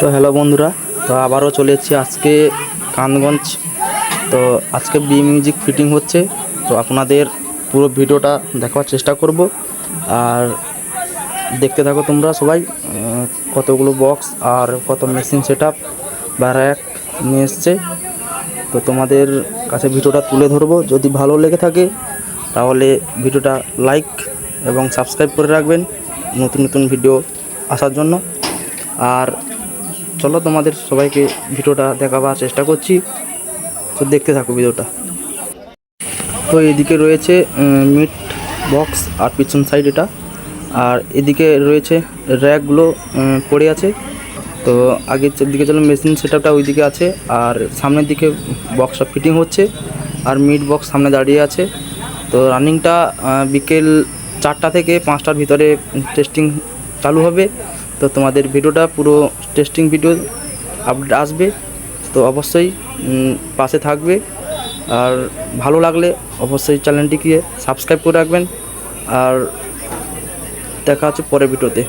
তো হ্যালো বন্ধুরা, তো আবারও চলে এসেছি আজকে কানগঞ্জ। তো আজকে বি মিউজিক ফিটিং হচ্ছে, তো আপনাদের পুরো ভিডিওটা দেখার চেষ্টা করব। আর দেখতে থাকো তোমরা সবাই, কতগুলো বক্স আর কত মেশিন সেট আপ বা র্যাক নিয়ে এসছে। তো তোমাদের কাছে ভিডিওটা তুলে ধরবো। যদি ভালো লেগে থাকে তাহলে ভিডিওটা লাইক এবং সাবস্ক্রাইব করে রাখবেন নতুন নতুন ভিডিও আসার জন্য। আর চলো তোমাদের সবাইকে ভিডিওটা দেখাবার চেষ্টা করছি, তো দেখতে থাকো ভিডিওটা। তো এদিকে রয়েছে মিট বক্স আর পিছন সাইড এটা, আর এদিকে রয়েছে র্যাকগুলো পড়ে আছে। তো আগের দিকে চলো মেশিন সেটআপটা ওইদিকে আছে, আর সামনের দিকে বক্সটা ফিটিং হচ্ছে, আর মিট বক্স সামনে দাঁড়িয়ে আছে। তো রানিংটা বিকেল 4টা থেকে 5টার ভিতরে টেস্টিং চালু হবে। তো তোমাদের ভিডিওটা পুরো টেস্টিং ভিডিও আপডেট আসবে, তো অবশ্যই পাশে থাকবে। আর ভালো লাগলে অবশ্যই চ্যানেলটিকে সাবস্ক্রাইব করে রাখবেন। আর দেখা হচ্ছে পরের ভিডিওতে।